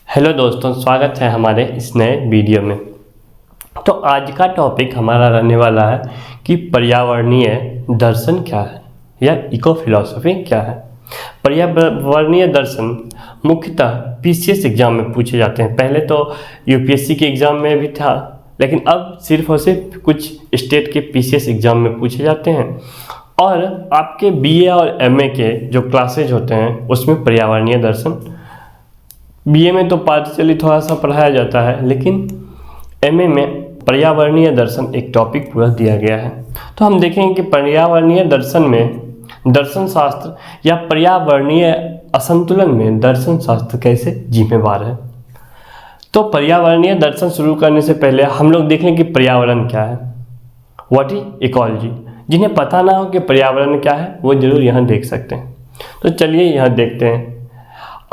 Hello दोस्तों, स्वागत है हमारे इस नए वीडियो में। तो आज का टॉपिक हमारा रहने वाला है कि पर्यावरणीय दर्शन क्या है या इको फिलॉसफी क्या है। पर्यावरणीय दर्शन मुख्यतः पीसीएस एग्जाम में पूछे जाते हैं। पहले तो यूपीएससी के एग्ज़ाम में भी था, लेकिन अब सिर्फ और सिर्फ कुछ स्टेट के पीसीएस एग्ज़ाम में पूछे जाते हैं। और आपके बीए और एमए के जो क्लासेज होते हैं उसमें पर्यावरणीय दर्शन, बीए में तो पार्शियली थोड़ा सा पढ़ाया जाता है, लेकिन एमए में पर्यावरणीय दर्शन एक टॉपिक पूरा दिया गया है। तो हम देखेंगे कि पर्यावरणीय दर्शन में दर्शन शास्त्र या पर्यावरणीय असंतुलन में दर्शन शास्त्र कैसे जिम्मेवार है। तो पर्यावरणीय दर्शन शुरू करने से पहले हम लोग देख लें कि पर्यावरण क्या है, व्हाट इज इकोलॉजी। जिन्हें पता ना हो कि पर्यावरण क्या है वो जरूर यहाँ देख सकते हैं। तो चलिए यहाँ देखते हैं।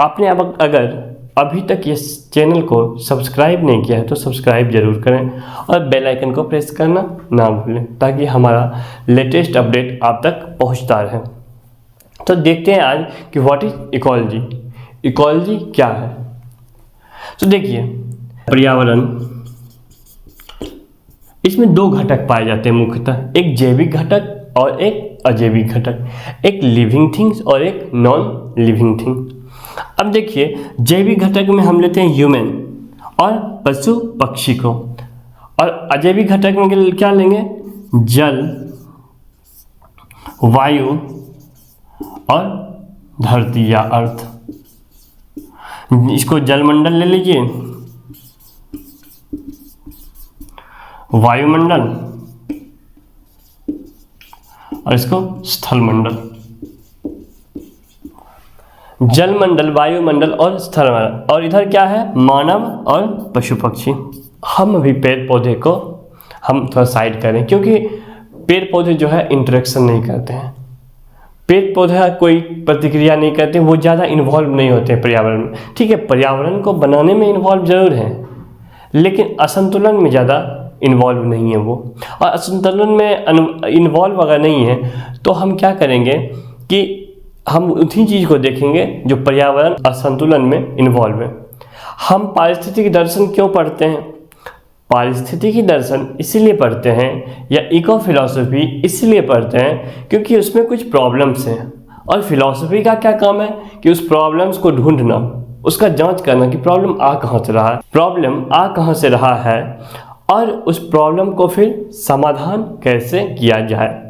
आपने अब अगर अभी तक इस चैनल को सब्सक्राइब नहीं किया है तो सब्सक्राइब जरूर करें और बेल आइकन को प्रेस करना ना भूलें, ताकि हमारा लेटेस्ट अपडेट आप तक पहुंचता रहे। तो देखते हैं आज कि व्हाट इज इकोलॉजी। इकोलॉजी क्या है। तो देखिए, पर्यावरण, इसमें दो घटक पाए जाते हैं मुख्यतः, एक जैविक घटक और एक अजैविक घटक, एक लिविंग थिंग्स और एक नॉन लिविंग थिंग। अब देखिए, जैविक घटक में हम लेते हैं ह्यूमन और पशु पक्षी को, और अजैविक घटक में क्या लेंगे, जल, वायु और धरती या अर्थ। इसको जलमंडल ले लीजिए, वायुमंडल और इसको स्थलमंडल। जलमंडल, वायुमंडल और स्थलमंडल। और इधर क्या है, मानव और पशु पक्षी। हम अभी पेड़ पौधे को हम थोड़ा साइड करें, क्योंकि पेड़ पौधे जो है इंटरेक्शन नहीं करते हैं। पेड़ पौधे कोई प्रतिक्रिया नहीं करते, वो ज़्यादा इन्वॉल्व नहीं होते हैं पर्यावरण में। ठीक है, पर्यावरण को बनाने में इन्वॉल्व जरूर हैं, लेकिन असंतुलन में ज़्यादा इन्वॉल्व नहीं है वो। और असंतुलन में इन्वॉल्व अगर नहीं है तो हम क्या करेंगे कि हम उसी चीज़ को देखेंगे जो पर्यावरण असंतुलन में इन्वॉल्व है। हम पारिस्थितिकी दर्शन क्यों पढ़ते हैं? पारिस्थितिकी दर्शन इसलिए पढ़ते हैं या इको फिलॉसफी इसलिए पढ़ते हैं क्योंकि उसमें कुछ प्रॉब्लम्स हैं, और फिलॉसफी का क्या काम है कि उस प्रॉब्लम्स को ढूंढना, उसका जांच करना कि प्रॉब्लम आ कहाँ से रहा है और उस प्रॉब्लम को फिर समाधान कैसे किया जाए।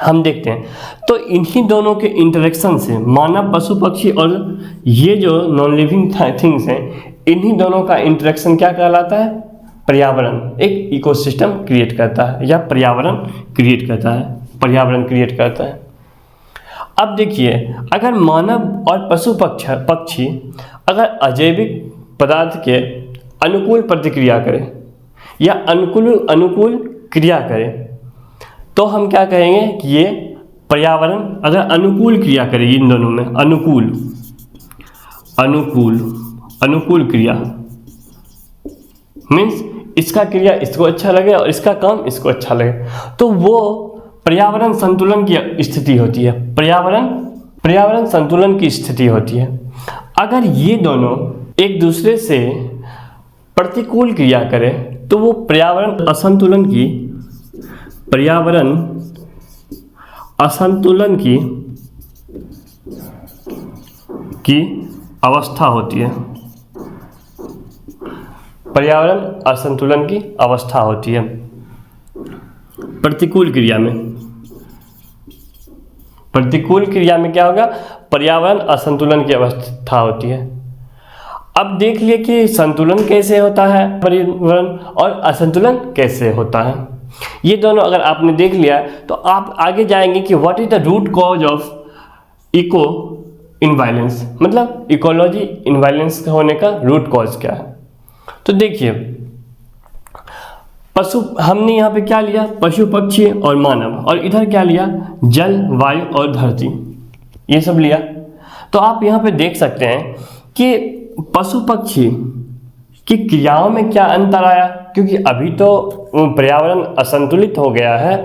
हम देखते हैं, तो इन्हीं दोनों के इंटरेक्शन से मानव, पशु पक्षी और ये जो नॉन लिविंग थिंग्स हैं, इन्हीं दोनों का इंटरेक्शन क्या कहलाता है, पर्यावरण। एक इकोसिस्टम क्रिएट करता है या पर्यावरण क्रिएट करता है। अब देखिए, अगर मानव और पशु पक्षी अगर अजैविक पदार्थ के अनुकूल प्रतिक्रिया करें या अनुकूल क्रिया करें, तो हम क्या कहेंगे कि ये पर्यावरण अगर अनुकूल क्रिया करे, इन दोनों में अनुकूल क्रिया मीन्स इसका क्रिया इसको अच्छा लगे और इसका काम इसको अच्छा लगे, तो वो पर्यावरण संतुलन की स्थिति होती है। पर्यावरण संतुलन की स्थिति होती है। अगर ये दोनों एक दूसरे से प्रतिकूल क्रिया करें तो वो पर्यावरण असंतुलन की अवस्था होती है। पर्यावरण असंतुलन की अवस्था होती है प्रतिकूल क्रिया में क्या होगा, पर्यावरण असंतुलन की अवस्था होती है। अब देख लिए कि संतुलन कैसे होता है पर्यावरण और असंतुलन कैसे होता है। ये दोनों अगर आपने देख लिया तो आप आगे जाएंगे कि what is the root cause of eco imbalance, मतलब इकोलॉजी इनवायलेंस होने का रूट कॉज क्या है। तो देखिए, हमने यहाँ पे क्या लिया, पशु पक्षी और मानव, और इधर क्या लिया, जल, वायु और धरती, ये सब लिया। तो आप यहाँ पे देख सकते हैं कि पशु पक्षी की क्रियाओं में क्या अंतर आया, क्योंकि अभी तो पर्यावरण असंतुलित हो गया है,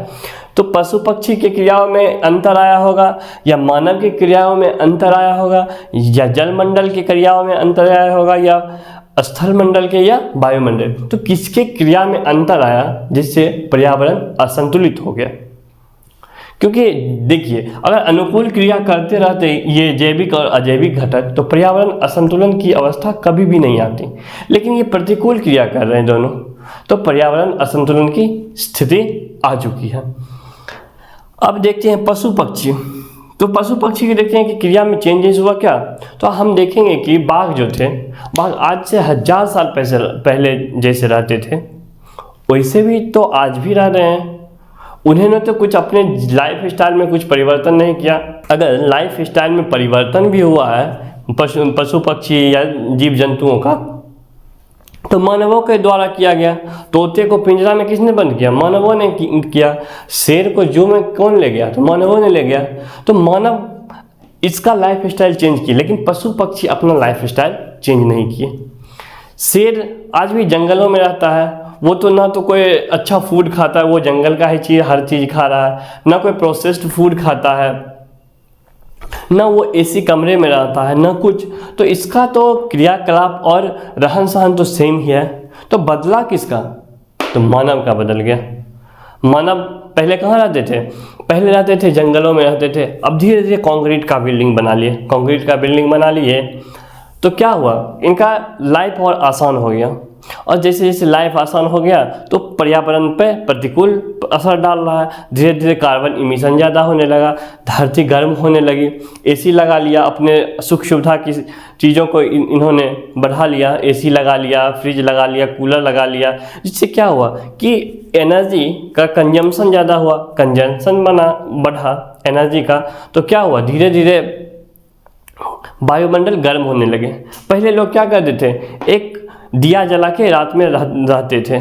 तो पशु पक्षी की क्रियाओं में अंतर आया होगा, या मानव की क्रियाओं में अंतर आया होगा, या जलमंडल की क्रियाओं में अंतर आया होगा, या स्थल मंडल के, या वायुमंडल। तो किसके क्रिया में अंतर आया जिससे पर्यावरण असंतुलित हो गया? क्योंकि देखिए, अगर अनुकूल क्रिया करते रहते ये जैविक और अजैविक घटक, तो पर्यावरण असंतुलन की अवस्था कभी भी नहीं आती। लेकिन ये प्रतिकूल क्रिया कर रहे हैं दोनों, तो पर्यावरण असंतुलन की स्थिति आ चुकी है। अब देखते हैं पशु पक्षी। तो पशु पक्षी के देखते हैं कि क्रिया में चेंजेस हुआ क्या। तो हम देखेंगे कि बाघ जो थे, बाघ आज से 1000 साल पहले जैसे रहते थे वैसे भी तो आज भी रह रहे हैं। उन्होंने तो कुछ अपने लाइफ स्टाइल में कुछ परिवर्तन नहीं किया। अगर लाइफ स्टाइल में परिवर्तन भी हुआ है पशु पक्षी या जीव जंतुओं का, तो मानवों के द्वारा किया गया। तोते को पिंजरा में किसने बंद किया? मानवों ने किया। शेर को जू में कौन ले गया? तो मानवों ने ले गया। तो मानव इसका लाइफ स्टाइल चेंज किया, लेकिन पशु पक्षी अपना लाइफ स्टाइल चेंज नहीं किए। शेर आज भी जंगलों में रहता है, वो तो ना तो कोई अच्छा फूड खाता है, वो जंगल का ही चीज़ हर चीज़ खा रहा है, ना कोई प्रोसेस्ड फूड खाता है, ना वो एसी कमरे में रहता है, ना कुछ। तो इसका तो क्रियाकलाप और रहन सहन तो सेम ही है। तो बदला किसका? तो मानव का बदल गया। मानव पहले कहाँ रहते थे? पहले रहते थे जंगलों में रहते थे। अब धीरे धीरे कंक्रीट का बिल्डिंग बना लिए, कंक्रीट का बिल्डिंग बना लिए। तो क्या हुआ? इनका लाइफ और आसान हो गया, और जैसे जैसे लाइफ आसान हो गया तो पर्यावरण पे प्रतिकूल असर डाल रहा है। धीरे धीरे कार्बन इमिशन ज़्यादा होने लगा, धरती गर्म होने लगी। एसी लगा लिया, अपने सुख सुविधा की चीज़ों को इन्होंने बढ़ा लिया। एसी लगा लिया, फ्रिज लगा लिया, कूलर लगा लिया। जिससे क्या हुआ कि एनर्जी का कंजम्पशन ज़्यादा हुआ, कंजम्पशन बढ़ा एनर्जी का। तो क्या हुआ? धीरे धीरे वायुमंडल गर्म होने लगे। पहले लोग क्या करते थे? एक दिया जला के रात में रहते थे।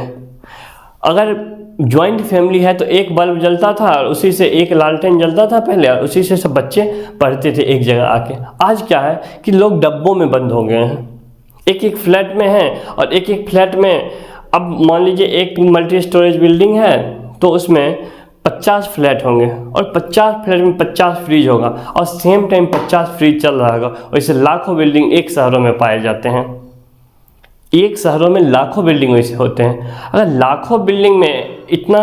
अगर जॉइंट फैमिली है तो एक बल्ब जलता था और उसी से एक लालटेन जलता था पहले, और उसी से सब बच्चे पढ़ते थे एक जगह आके। आज क्या है कि लोग डब्बों में बंद हो गए हैं, एक एक फ्लैट में हैं, और एक एक फ्लैट में अब मान लीजिए एक मल्टी स्टोरेज बिल्डिंग है तो उसमें 50 फ्लैट होंगे, और 50 फ्लैट में 50 फ्रिज होगा, और सेम टाइम 50 फ्रिज चल रहा होगा। वैसे लाखों बिल्डिंग एक शहरों में पाए जाते हैं। एक शहरों में लाखों बिल्डिंग वैसे होते हैं। अगर लाखों बिल्डिंग में इतना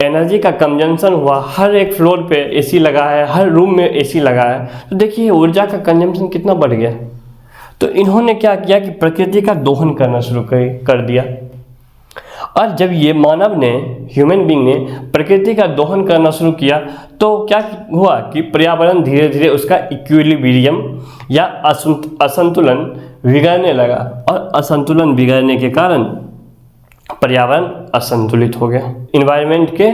एनर्जी का कंजम्पशन हुआ, हर एक फ्लोर पे एसी लगा है, हर रूम में एसी लगा है, तो देखिए ऊर्जा का कंजम्पशन कितना बढ़ गया। तो इन्होंने क्या किया कि प्रकृति का दोहन करना शुरू कर दिया। और जब ये मानव ने, ह्यूमन बीइंग ने प्रकृति का दोहन करना शुरू किया, तो क्या हुआ कि पर्यावरण धीरे धीरे उसका इक्विलिब्रियम या असंतुलन बिगड़ने लगा, और असंतुलन बिगड़ने के कारण पर्यावरण असंतुलित हो गया। इन्वायरमेंट के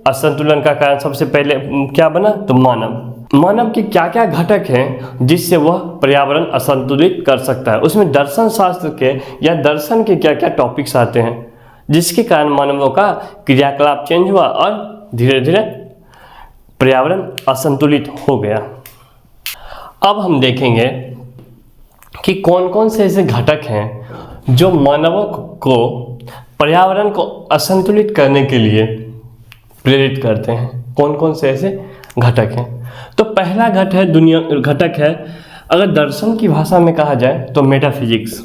असंतुलन का कारण सबसे पहले क्या बना? तो मानव के क्या क्या घटक हैं जिससे वह पर्यावरण असंतुलित कर सकता है। उसमें दर्शन शास्त्र के या दर्शन के क्या क्या टॉपिक्स आते हैं जिसके कारण मानवों का क्रियाकलाप चेंज हुआ और धीरे धीरे पर्यावरण असंतुलित हो गया। अब हम देखेंगे कि कौन कौन से ऐसे घटक हैं जो मानवों को पर्यावरण को असंतुलित करने के लिए प्रेरित करते हैं। कौन कौन से ऐसे घटक हैं? तो पहला घटक है, अगर दर्शन की भाषा में कहा जाए तो मेटाफिजिक्स।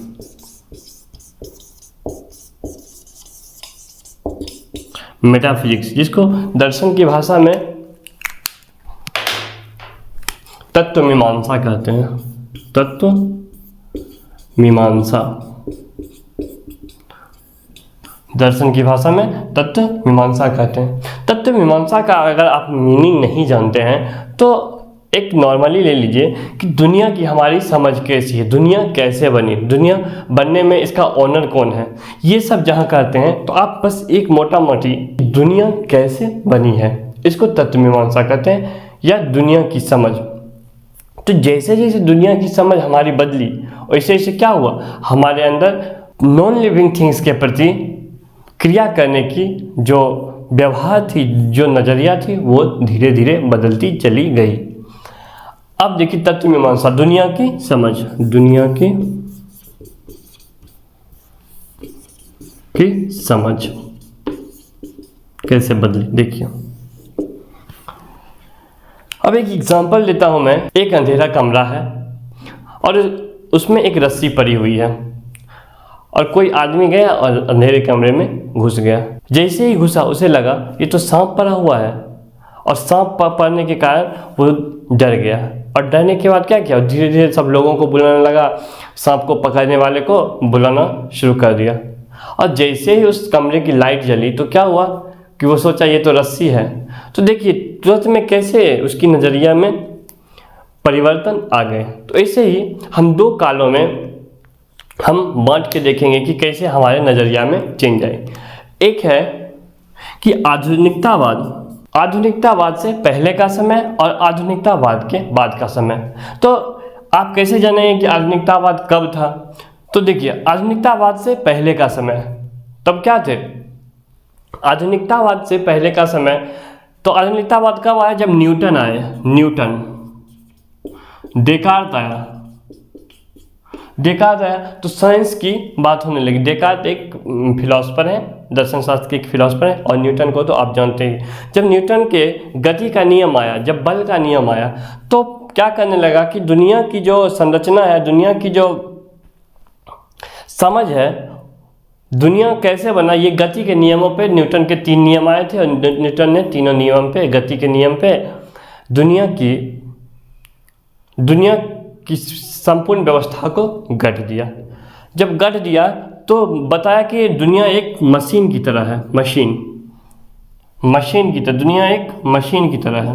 मेटाफिजिक्स जिसको दर्शन की भाषा में तत्व मीमांसा कहते हैं। तत्व मीमांसा, दर्शन की भाषा में तत्व मीमांसा कहते हैं। तत्व मीमांसा का अगर आप मीनिंग नहीं जानते हैं तो एक नॉर्मली ले लीजिए कि दुनिया की हमारी समझ कैसी है, दुनिया कैसे बनी, दुनिया बनने में इसका ओनर कौन है, ये सब जहाँ करते हैं तो आप बस एक मोटा मोटी दुनिया कैसे बनी है इसको तत्व मीमांसा कहते हैं, या दुनिया की समझ। तो जैसे जैसे दुनिया की समझ हमारी बदली वैसे वैसे क्या हुआ, हमारे अंदर नॉन लिविंग थिंग्स के प्रति क्रिया करने की जो व्यवहार थी, जो नज़रिया थी, वो धीरे धीरे बदलती चली गई। अब देखिए तत्व मीमांसा, दुनिया की समझ, दुनिया की समझ कैसे बदली। देखिए अब एक एग्जांपल देता हूँ मैं। एक अंधेरा कमरा है और उसमें एक रस्सी पड़ी हुई है और कोई आदमी गया और अंधेरे कमरे में घुस गया। जैसे ही घुसा उसे लगा ये तो सांप पड़ा हुआ है, और सांप पड़ने के कारण वो डर गया। और डरने के बाद क्या किया, धीरे धीरे सब लोगों को बुलाने लगा, सांप को पकड़ने वाले को बुलाना शुरू कर दिया। और जैसे ही उस कमरे की लाइट जली तो क्या हुआ कि वो सोचा ये तो रस्सी है। तो देखिए तुरंत में कैसे उसकी नज़रिया में परिवर्तन आ गए। तो ऐसे ही हम दो कालों में हम बांट के देखेंगे कि कैसे हमारे नज़रिया में चेंज आए। एक है कि आधुनिकतावाद, आधुनिकतावाद से पहले का समय और आधुनिकतावाद के बाद का समय। तो आप कैसे जानेंगे कि आधुनिकतावाद कब था? तो देखिए आधुनिकतावाद से पहले का समय, तब क्या थे? आधुनिकतावाद से पहले का समय, तो आधुनिकतावाद कब आया? जब न्यूटन आए, न्यूटन, डेकार्त आया, डेकार्त आया तो साइंस की बात होने लगी। डेकार्त एक फिलोसफर है, दर्शन शास्त्र के एक फिलोसफर है, और न्यूटन को तो आप जानते ही। जब न्यूटन के गति का नियम आया, जब बल का नियम आया, तो क्या करने लगा कि दुनिया की जो संरचना है, दुनिया की जो समझ है, दुनिया कैसे बना, ये गति के नियमों पे न्यूटन के 3 नियम आए थे और न्यूटन ने तीनों नियम पे, गति के नियम पे दुनिया की संपूर्ण व्यवस्था को गढ़ दिया। जब गढ़ दिया तो बताया कि दुनिया एक मशीन की तरह है, मशीन की तरह, दुनिया एक मशीन की तरह है।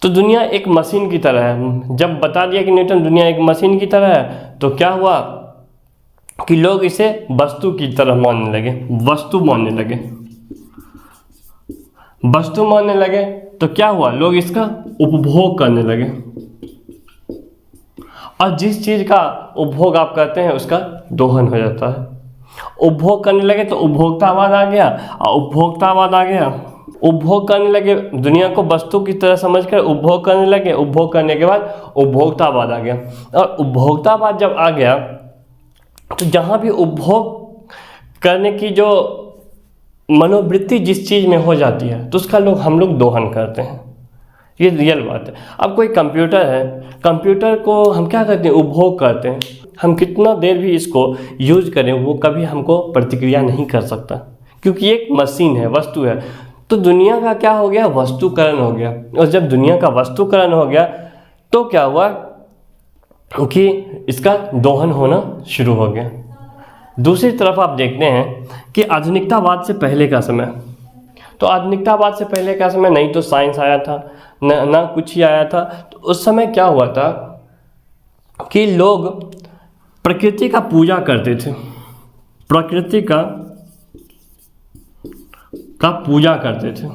तो दुनिया एक मशीन की तरह है। जब बता दिया कि न्यूटन दुनिया एक मशीन की तरह है, तो क्या हुआ कि लोग इसे वस्तु की तरह मानने लगे, वस्तु मानने लगे। तो क्या हुआ, लोग इसका उपभोग करने लगे, और जिस चीज़ का उपभोग आप करते हैं उसका दोहन हो जाता है। उपभोग करने लगे तो उपभोक्तावाद आ गया, और उपभोक्तावाद आ गया, उपभोग करने लगे, दुनिया को वस्तु की तरह समझकर उपभोग करने लगे। उपभोग करने के बाद उपभोक्तावाद आ गया, और उपभोक्तावाद जब आ गया तो जहाँ भी उपभोग करने की जो मनोवृत्ति जिस चीज़ में हो जाती है तो उसका हम लोग दोहन करते हैं। ये रियल बात है। अब कोई कंप्यूटर है, कंप्यूटर को हम क्या करते हैं, उपभोग करते हैं। हम कितना देर भी इसको यूज करें वो कभी हमको प्रतिक्रिया नहीं कर सकता, क्योंकि एक मशीन है, वस्तु है। तो दुनिया का क्या हो गया, वस्तुकरण हो गया। और जब दुनिया का वस्तुकरण हो गया तो क्या हुआ कि इसका दोहन होना शुरू हो गया। दूसरी तरफ आप देखते हैं कि आधुनिकतावाद से पहले का समय, तो आधुनिकतावाद से पहले का समय नहीं तो साइंस आया था, ना कुछ ही आया था। तो उस समय क्या हुआ था कि लोग प्रकृति का पूजा करते थे, प्रकृति का पूजा करते थे,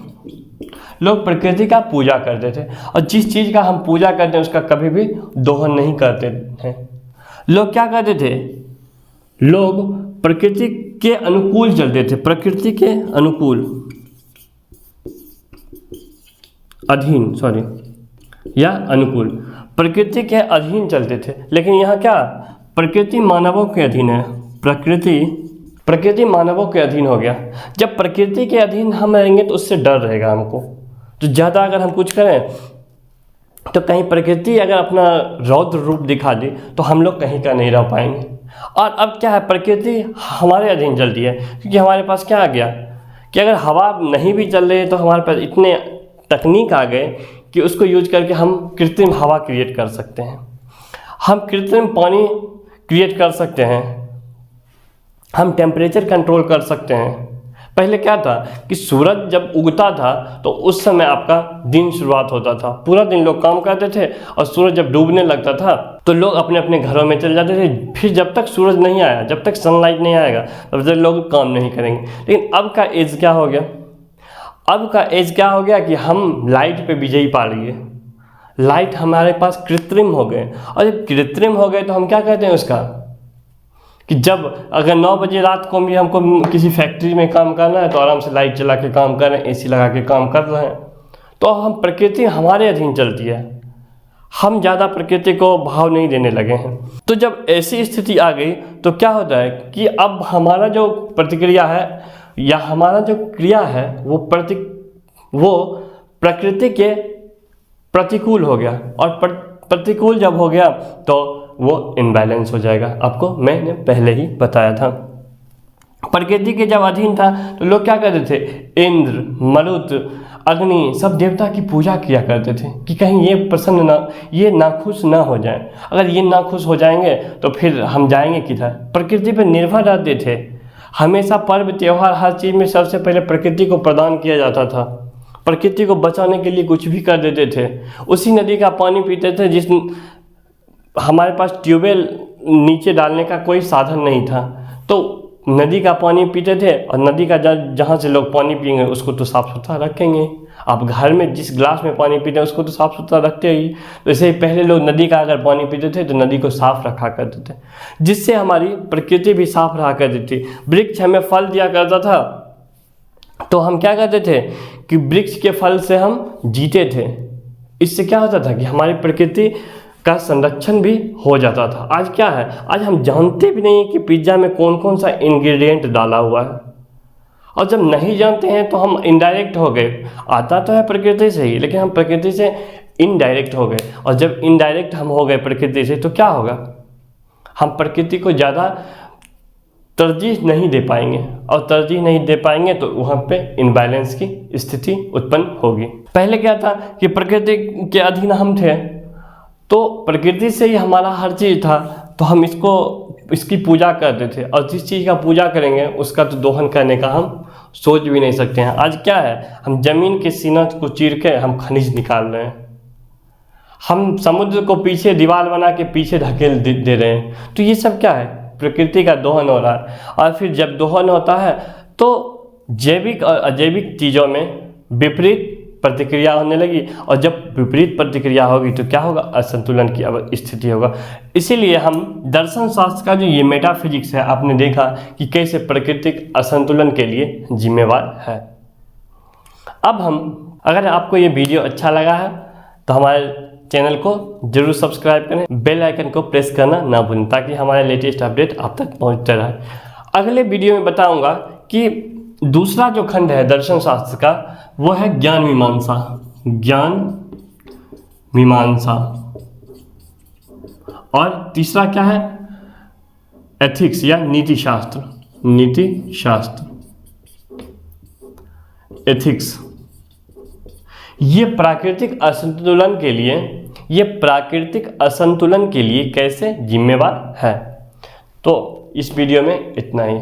लोग प्रकृति का पूजा करते थे। और जिस चीज़ का हम पूजा करते हैं उसका कभी भी दोहन नहीं करते हैं। लोग क्या करते थे, लोग प्रकृति के अनुकूल चलते थे, प्रकृति के अनुकूल, अधीन, या अनुकूल, प्रकृति के अधीन चलते थे। लेकिन यहाँ क्या, प्रकृति मानवों के अधीन है, प्रकृति मानवों के अधीन हो गया। जब प्रकृति के अधीन हम रहेंगे तो उससे डर रहेगा हमको। तो ज़्यादा अगर हम कुछ करें तो कहीं प्रकृति अगर अपना रौद्र रूप दिखा दे तो हम लोग कहीं का नहीं रह पाएंगे। और अब क्या है, प्रकृति हमारे अधीन चलती है, क्योंकि हमारे पास क्या आ गया कि अगर हवा नहीं भी चल रही है तो हमारे पास इतने तकनीक आ गए कि उसको यूज करके हम कृत्रिम हवा क्रिएट कर सकते हैं, हम कृत्रिम पानी क्रिएट कर सकते हैं, हम टेम्परेचर कंट्रोल कर सकते हैं। पहले क्या था कि सूरज जब उगता था तो उस समय आपका दिन शुरुआत होता था, पूरा दिन लोग काम करते थे, और सूरज जब डूबने लगता था तो लोग अपने अपने घरों में चले जाते थे। फिर जब तक सूरज नहीं आया, जब तक सनलाइट नहीं आएगा तब तक लोग काम नहीं करेंगे। लेकिन अब का एज क्या हो गया, अब का एज क्या हो गया कि हम लाइट पे विजयी पा लिए, लाइट हमारे पास कृत्रिम हो गए। और जब कृत्रिम हो गए तो हम क्या कहते हैं उसका कि जब अगर 9 बजे रात को भी हमको किसी फैक्ट्री में काम करना है तो आराम से लाइट चला के काम कर रहे हैं, एसी लगा के काम कर रहे हैं। तो हम प्रकृति हमारे अधीन चलती है, हम ज़्यादा प्रकृति को भाव नहीं देने लगे हैं। तो जब ऐसी स्थिति आ गई तो क्या होता है कि अब हमारा जो प्रतिक्रिया है या हमारा जो क्रिया है वो प्रकृति के प्रतिकूल हो गया, और प्रतिकूल जब हो गया तो वो इनबैलेंस हो जाएगा। आपको मैंने पहले ही बताया था। प्रकृति के जब अधीन था तो लोग क्या करते थे, इंद्र, मरुत, अग्नि सब देवता की पूजा किया करते थे कि कहीं ये नाखुश ना हो जाए। अगर ये नाखुश हो जाएंगे तो फिर हम जाएंगे किधर। प्रकृति पर निर्भर रहते थे। हमेशा पर्व त्यौहार हर चीज़ में सबसे पहले प्रकृति को प्रदान किया जाता था। प्रकृति को बचाने के लिए कुछ भी कर देते थे। उसी नदी का पानी पीते थे जिस हमारे पास ट्यूबवेल नीचे डालने का कोई साधन नहीं था, तो नदी का पानी पीते थे। और नदी का जहाँ से लोग पानी पिएंगे उसको तो साफ़ सुथरा रखेंगे। आप घर में जिस गिलास में पानी पीते हैं उसको तो साफ़ सुथरा रखते ही। तो इससे पहले लोग नदी का अगर पानी पीते थे तो नदी को साफ़ रखा करते थे, जिससे हमारी प्रकृति भी साफ़ रहा करती थी। वृक्ष हमें फल दिया करता था, तो हम क्या करते थे कि वृक्ष के फल से हम जीते थे। इससे क्या होता था कि हमारी प्रकृति का संरक्षण भी हो जाता था। आज क्या है, आज हम जानते भी नहीं कि पिज्ज़ा में कौन कौन सा इंग्रेडिएंट डाला हुआ है, और जब नहीं जानते हैं तो हम इनडायरेक्ट हो गए। आता तो है प्रकृति से ही, लेकिन हम प्रकृति से इनडायरेक्ट हो गए। और जब इनडायरेक्ट हम हो गए प्रकृति से तो क्या होगा, हम प्रकृति को ज़्यादा तरजीह नहीं दे पाएंगे, और तरजीह नहीं दे पाएंगे तो वहाँ पे इनबैलेंस की स्थिति उत्पन्न होगी। पहले क्या था कि प्रकृति के अधीन हम थे, तो प्रकृति से ही हमारा हर चीज़ था, तो हम इसकी पूजा करते थे। और जिस चीज़ का पूजा करेंगे उसका तो दोहन करने का हम सोच भी नहीं सकते हैं। आज क्या है, हम ज़मीन के सीना को चीर के हम खनिज निकाल रहे हैं, हम समुद्र को पीछे दीवार बना के पीछे धकेल दे रहे हैं। तो ये सब क्या है, प्रकृति का दोहन हो रहा है। और फिर जब दोहन होता है तो जैविक और अजैविक चीज़ों में विपरीत प्रतिक्रिया होने लगी, और जब विपरीत प्रतिक्रिया होगी तो क्या होगा, असंतुलन की स्थिति होगा। इसीलिए हम दर्शन शास्त्र का जो ये मेटाफिजिक्स है, आपने देखा कि कैसे प्राकृतिक असंतुलन के लिए जिम्मेवार है। अब हम, अगर आपको ये वीडियो अच्छा लगा है तो हमारे चैनल को जरूर सब्सक्राइब करें, बेल आइकन को प्रेस करना ना भूलें, ताकि हमारे लेटेस्ट अपडेट आप तक पहुंचते रहे। अगले वीडियो में बताऊंगा कि दूसरा जो खंड है दर्शन शास्त्र का वो है ज्ञान मीमांसा। ज्ञान मीमांसा। और तीसरा क्या है, एथिक्स या नीति शास्त्र। नीति शास्त्र, एथिक्स। ये प्राकृतिक असंतुलन के लिए कैसे जिम्मेवार है। तो इस वीडियो में इतना ही।